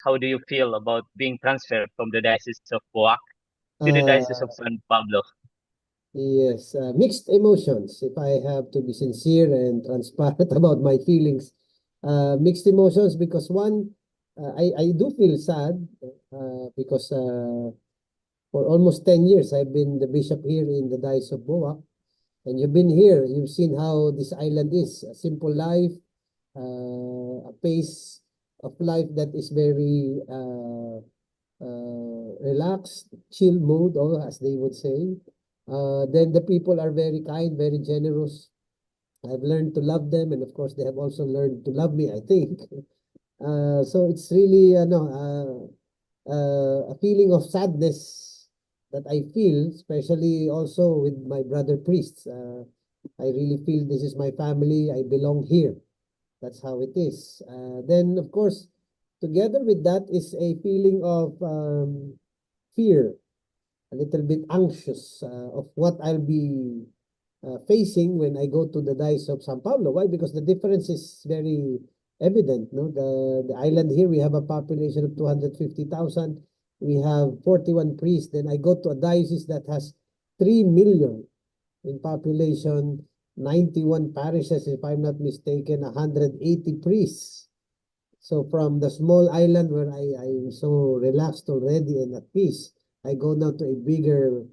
how do you feel about being transferred from the diocese of Boac to the diocese of Uh, San Pablo? yes, mixed emotions. If I have to be sincere and transparent about my feelings, mixed emotions because one, I do feel sad because for almost 10 years I've been the bishop here in the Diocese of Boac, and you've been here. You've seen how this island is a simple life, a pace of life that is very relaxed, chill mode, or as they would say. Then the people are very kind, very generous. I've learned to love them, and of course, they have also learned to love me, I think. So it's really no, a feeling of sadness that I feel, especially also with my brother priests. I really feel this is my family. I belong here. That's how it is. Then, of course, together with that is a feeling of fear, a little bit anxious of what I'll be facing when I go to the Diocese of San Pablo. Why? Because the difference is very evident. No, the island here we have a population of 250,000. We have 41 priests. Then I go to a diocese that has 3 million in population, 91 parishes, if I'm not mistaken, 180 priests. So from the small island where I'm so relaxed already and at peace, I go now to a bigger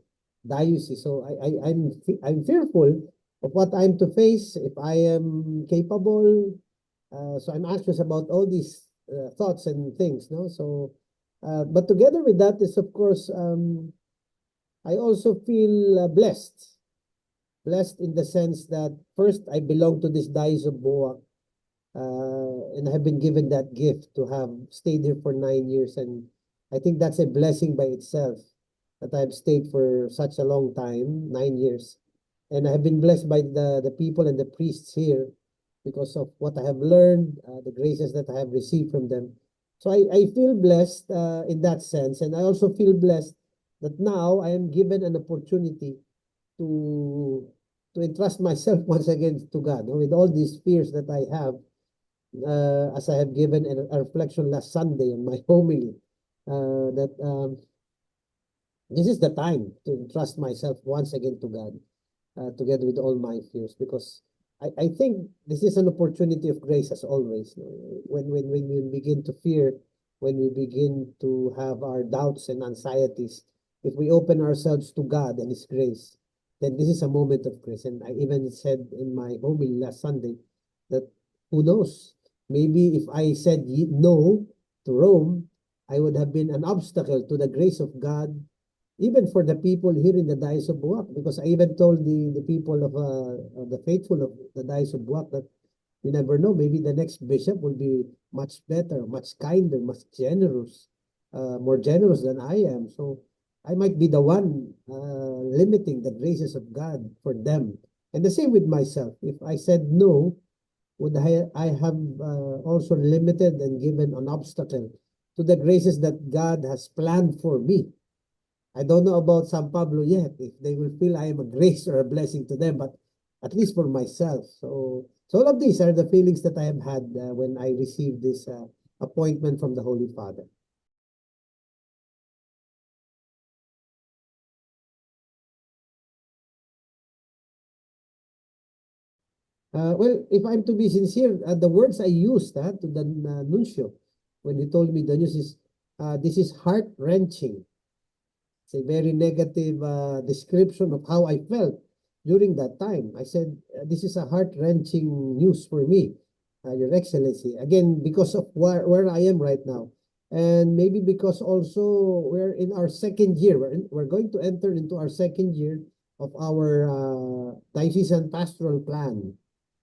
diocese. So I'm fearful of what I'm to face if I am capable. So I'm anxious about all these thoughts and things. No, so but together with that is of course I also feel blessed. Blessed in the sense that first I belong to this diocese of Boa, and I have been given that gift to have stayed here for 9 years, and I think that's a blessing by itself that I've stayed for such a long time, 9 years, and I have been blessed by the people and the priests here because of what I have learned, the graces that I have received from them. So I feel blessed in that sense, and I also feel blessed that now I am given an opportunity to to entrust myself once again to God, with all these fears that I have, as I have given a reflection last Sunday in my homily, that this is the time to entrust myself once again to God, together with all my fears, because I think this is an opportunity of grace as always. When we begin to fear, when we begin to have our doubts and anxieties, if we open ourselves to God and His grace, then this is a moment of grace. And I even said in my homily last Sunday that who knows, maybe if I said no to Rome, I would have been an obstacle to the grace of God, even for the people here in the Diocese of Buwak, because I even told the people of the faithful of the Diocese of Buwak that you never know, maybe the next bishop will be much better, much kinder, much generous, more generous than I am. So I might be the one limiting the graces of God for them. And the same with myself. If I said no, would I have also limited and given an obstacle to the graces that God has planned for me? I don't know about San Pablo yet, if they will feel I am a grace or a blessing to them, but at least for myself. So all of these are the feelings that I have had when I received this appointment from the Holy Father. Well, if I'm to be sincere, the words I used to the nuncio when he told me the news is, this is heart-wrenching. It's a very negative description of how I felt during that time. I said, this is a heart-wrenching news for me, Your Excellency. Again, because of where I am right now. And maybe because also we're in our second year. We're going to enter into our second year of our diocesan pastoral plan.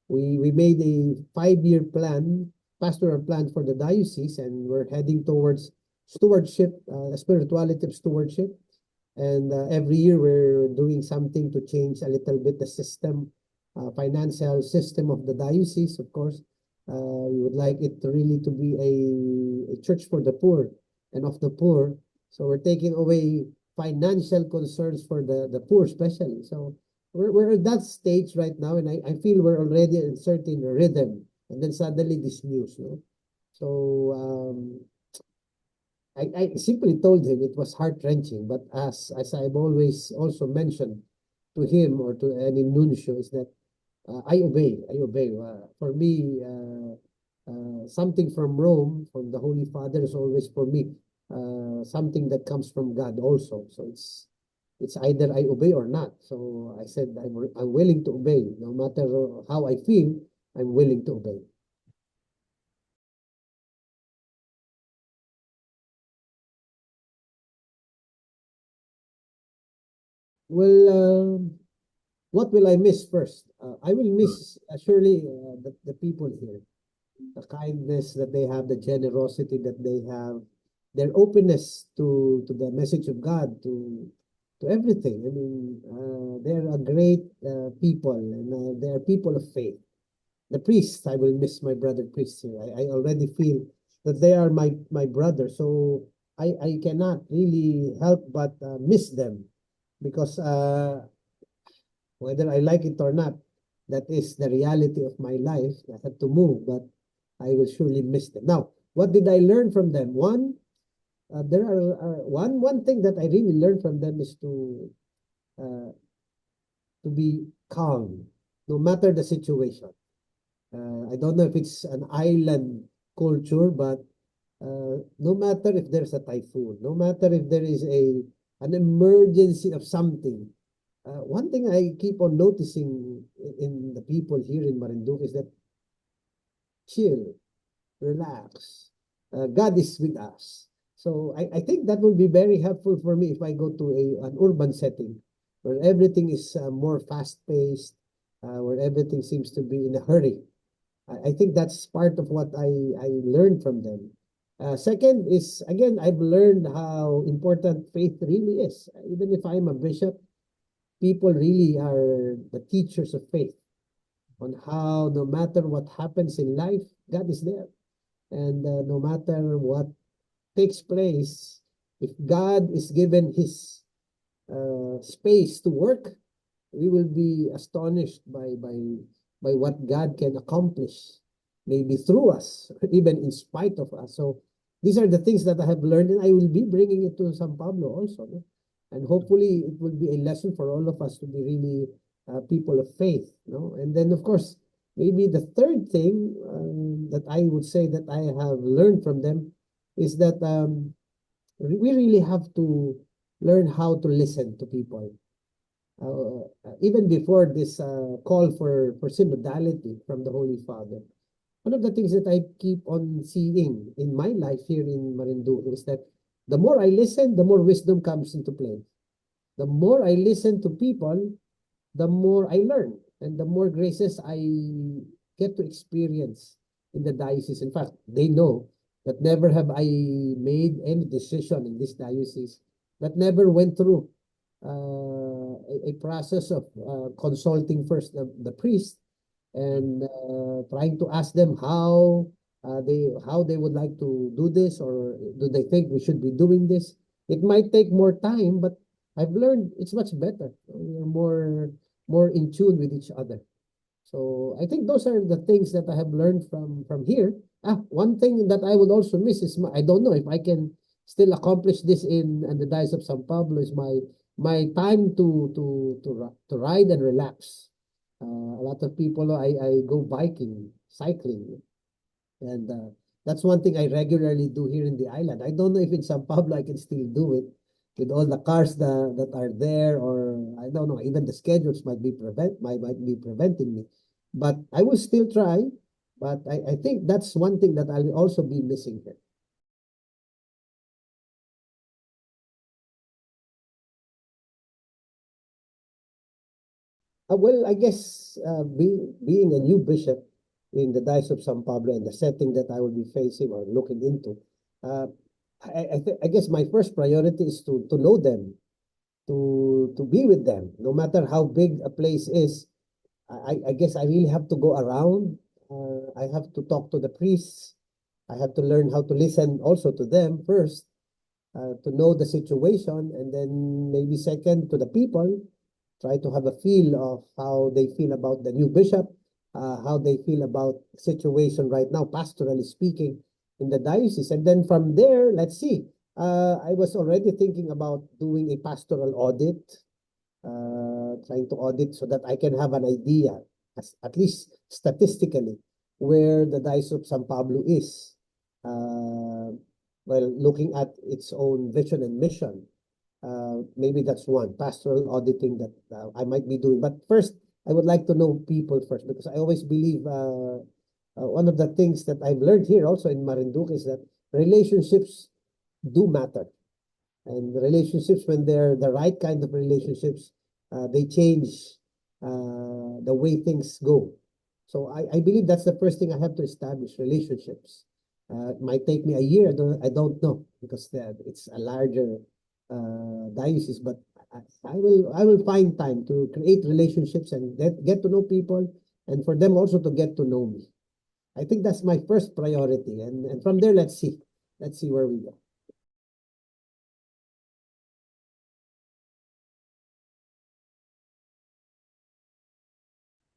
We made a 5-year plan, pastoral plan for the diocese, and we're heading towards stewardship, spirituality of stewardship. And every year we're doing something to change a little bit the system, financial system of the diocese, of course. We would like it to really to be a church for the poor and of the poor. So we're taking away financial concerns for the poor especially. So we're at that stage right now, and I feel we're already in certain rhythm. And then suddenly this news, no? So I simply told him it was heart-wrenching, but as I've always also mentioned to him or to any nuncio is that I obey. I obey. For me, something from Rome, from the Holy Father, is always for me something that comes from God also. So it's either I obey or not. So I said I'm willing to obey, no matter how I feel. I'm willing to obey. Well, what will I miss first? I will miss surely the people here, the kindness that they have, the generosity that they have, their openness to the message of God, to everything. I mean, they're a great people, and they are people of faith. The priests, I will miss my brother priests here. I already feel that they are my brother, so I cannot really help but miss them because whether I like it or not, that is the reality of my life. I have to move, but I will surely miss them. Now, what did I learn from them? One, there are one thing that I really learned from them is uh, to be calm, no matter the situation. I don't know if it's an island culture, but no matter if there's a typhoon, no matter if there is an emergency of something, one thing I keep on noticing in the people here in Marinduque is that chill, relax. God is with us. So I think that will be very helpful for me if I go to an urban setting where everything is more fast-paced, where everything seems to be in a hurry. I think that's part of what I learned from them. Second is, again, I've learned how important faith really is. Even if I'm a bishop, people really are the teachers of faith on how no matter what happens in life, God is there. And no matter what takes place, if God is given his space to work, we will be astonished by what God can accomplish, maybe through us, even in spite of us. So these are the things that I have learned, and I will be bringing it to San Pablo also. No? And hopefully, it will be a lesson for all of us to be really people of faith. No? And then, of course, maybe the third thing that I would say that I have learned from them is that we really have to learn how to listen to people even before this call for synodality from the Holy Father, one of the things that I keep on seeing in my life here in Marinduque is that the more I listen, the more wisdom comes into play. The more I listen to people, the more I learn, and the more graces I get to experience in the diocese. In fact, they know that never have I made any decision in this diocese that never went through a process of consulting first the priest and trying to ask them how they would like to do this, or do they think we should be doing this. It might take more time, but I've learned it's much better. We're more in tune with each other. So I think those are the things that I have learned from here. One thing that I would also miss is I don't know if I can still accomplish this in the Diocese of San Pablo is my time to ride and relax. A lot of people I go biking, cycling, and that's one thing I regularly do here in the island. I don't know if in San Pablo I can still do it with all the cars that are there, or I don't know, even the schedules might be preventing me. But I will still try. But I think that's one thing that I'll also be missing here. Well, I guess being a new bishop in the Diocese of San Pablo and the setting that I will be facing or looking into, uh, I guess my first priority is to know them, to be with them, no matter how big a place is. I guess I really have to go around. I have to talk to the priests. I have to learn how to listen also to them first, to know the situation, and then maybe second to the people, try to have a feel of how they feel about the new bishop, how they feel about situation right now, pastorally speaking, in the diocese. And then from there, let's see. I was already thinking about doing a pastoral audit, trying to audit so that I can have an idea, at least statistically, where the Diocese of San Pablo is. Uh, well, looking at its own vision and mission. Maybe that's one pastoral auditing that I might be doing. But first, I would like to know people first because I always believe one of the things that I've learned here also in Marinduque is that relationships do matter. And the relationships, when they're the right kind of relationships, they change the way things go. So I believe that's the first thing I have to establish, relationships. It might take me a year, I don't know, because it's a larger diocese, but I will find time to create relationships and get to know people and for them also to get to know me. I think that's my first priority. And from there, let's see. Let's see where we go.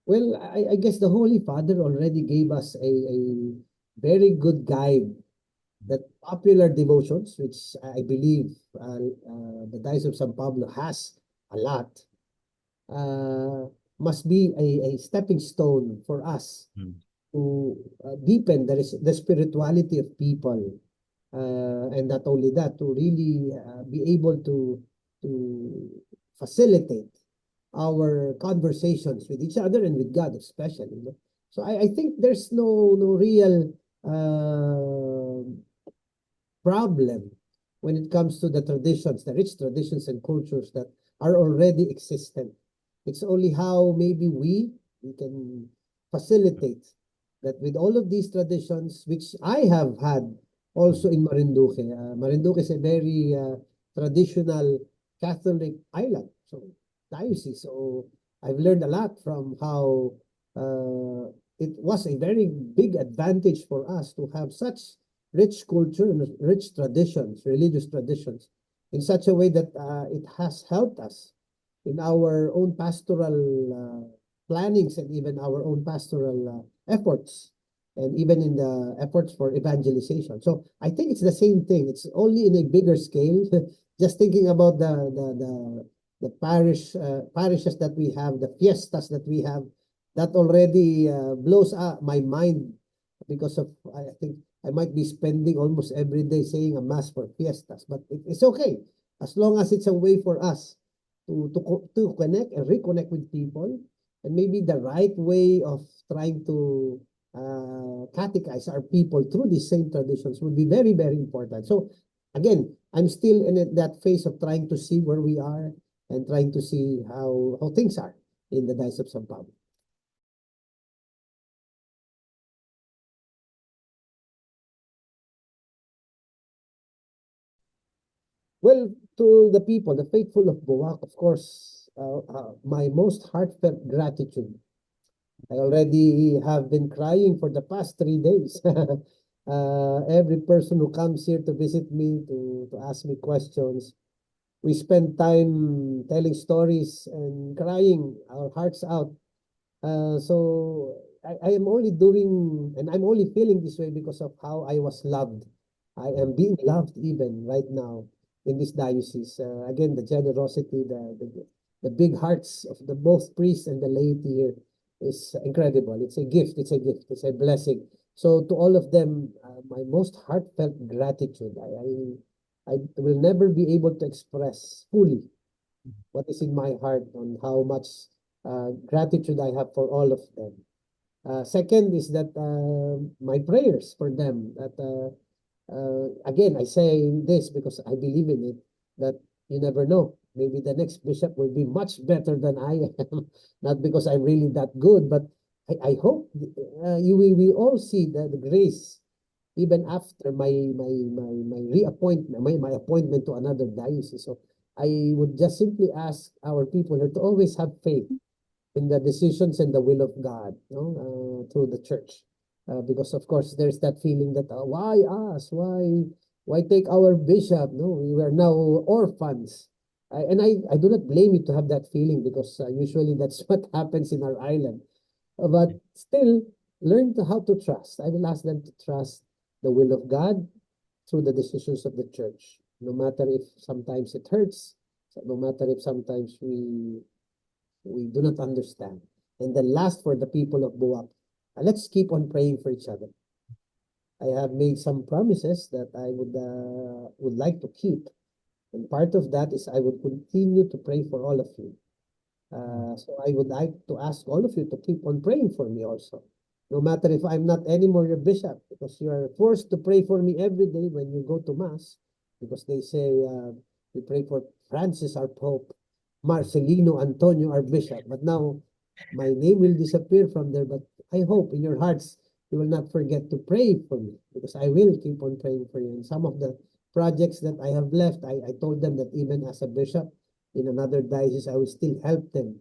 Well, I guess the Holy Father already gave us a very good guide that popular devotions, which I believe the Diocese of San Pablo has a lot, uh, must be a stepping stone for us Mm. to deepen the spirituality of people. And not only that, to really be able to facilitate our conversations with each other and with God especially. No? So I think there's no real problem when it comes to the traditions, the rich traditions and cultures that are already existent. It's only how maybe we can facilitate that with all of these traditions, which I have had also in Marinduque. Marinduque is a very traditional Catholic island, so diocese. So I've learned a lot from how it was a very big advantage for us to have such rich culture and rich traditions, religious traditions, in such a way that it has helped us in our own pastoral plannings and even our own pastoral efforts, and even in the efforts for evangelization. So I think it's the same thing. It's only in a bigger scale. Just thinking about the parishes that we have, the fiestas that we have, that already blows up my mind because of I think I might be spending almost every day saying a mass for fiestas, but it's okay as long as it's a way for us to connect and reconnect with people, and maybe the right way of trying to catechize our people through these same traditions would be very, very important. So again, I'm still in that phase of trying to see where we are and trying to see how things are in the Diocese of San Pablo. Well, to the people, the faithful of Buwak, of course, my most heartfelt gratitude. I already have been crying for the past 3 days. Every person who comes here to visit me, to ask me questions, we spend time telling stories and crying our hearts out. So I am only doing, and I'm only feeling this way because of how I was loved. I am being loved even right now in this diocese. Again, the generosity, the big hearts of the both priests and the laity here is incredible. It's a gift. It's a gift. It's a blessing. So to all of them, my most heartfelt gratitude. I will never be able to express fully what is in my heart on how much gratitude I have for all of them. Second is that my prayers for them. That again, I say this because I believe in it. That you never know. Maybe the next bishop will be much better than I am. Not because I'm really that good, but I hope we all see the grace even after my reappointment, my appointment to another diocese. So I would just simply ask our people here to always have faith in the decisions and the will of God, through the church. Because of course there's that feeling that why us? Why take our bishop? No, we were now orphans. And I do not blame you to have that feeling because usually that's what happens in our island. But still, learn how to trust. I will ask them to trust the will of God, through the decisions of the church. No matter if sometimes it hurts, no matter if sometimes we do not understand. And then last, for the people of Buwak, let's keep on praying for each other. I have made some promises that I would like to keep. And part of that is I would continue to pray for all of you. So I would like to ask all of you to keep on praying for me also. No matter if I'm not anymore your bishop, because you are forced to pray for me every day when you go to mass, because they say we pray for Francis our Pope, Marcelino Antonio our bishop. But now my name will disappear from there. But I hope in your hearts you will not forget to pray for me, because I will keep on praying for you. And some of the projects that I have left, I told them that even as a bishop in another diocese, I will still help them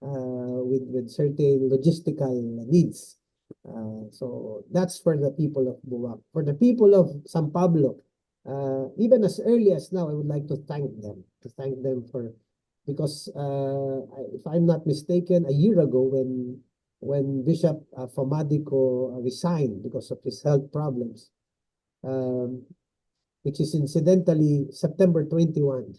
with certain logistical needs. So that's for the people of Buwak. For the people of San Pablo, even as early as now, I would like to thank them for, because if I'm not mistaken, a year ago when Bishop Famadico resigned because of his health problems, um, which is incidentally September 21.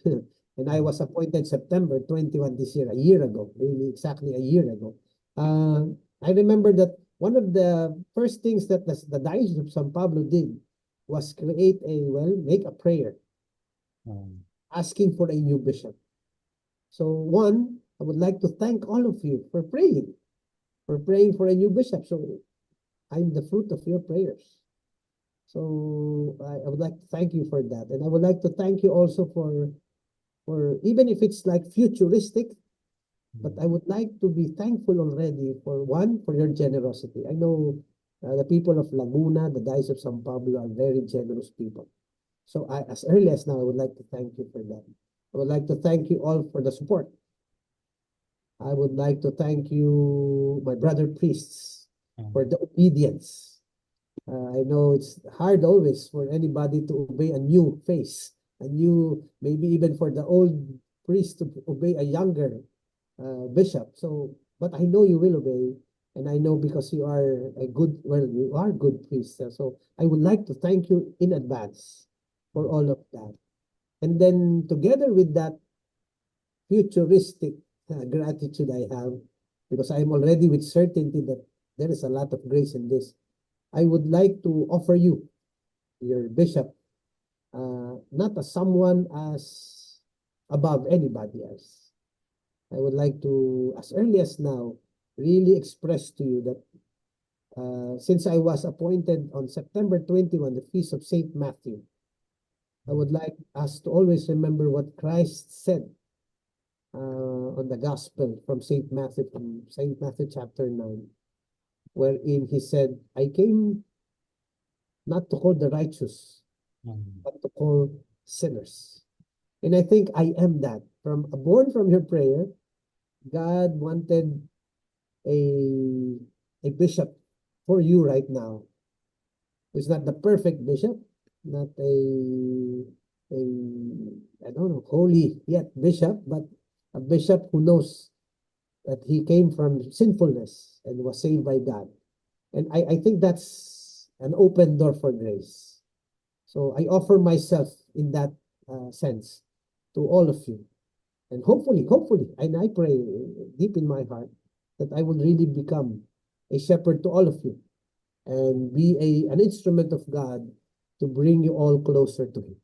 And I was appointed September 21 this year, a year ago, really exactly a year ago. I remember that one of the first things that the Diocese of San Pablo did was make a prayer asking for a new bishop. So one, I would like to thank all of you for praying for a new bishop. So I'm the fruit of your prayers. So I would like to thank you for that. And I would like to thank you also for even if it's like futuristic, but I would like to be thankful already for one, for your generosity. I know the people of Laguna, the Diocese of San Pablo are very generous people. So as early as now, I would like to thank you for that. I would like to thank you all for the support. I would like to thank you, my brother priests, for the obedience. I know it's hard always for anybody to obey a new face, maybe even for the old priest to obey a younger bishop. So, but I know you will obey, and I know because you are you are good priests. So I would like to thank you in advance for all of that. And then together with that futuristic gratitude I have, because I'm already with certainty that there is a lot of grace in this, I would like to offer you, your bishop, not as someone as above anybody else. I would like to, as early as now, really express to you that since I was appointed on September 21, the feast of Saint Matthew, I would like us to always remember what Christ said on the gospel from Saint Matthew chapter 9, wherein he said, I came not to call the righteous, but to call sinners. And I think I am that. Born from your prayer, God wanted a bishop for you right now. Who's not the perfect bishop, not a I don't know, holy yet bishop, but a bishop who knows that he came from sinfulness and was saved by God. And I think that's an open door for grace. So I offer myself in that sense to all of you. And hopefully, and I pray deep in my heart that I will really become a shepherd to all of you and be an instrument of God to bring you all closer to Him.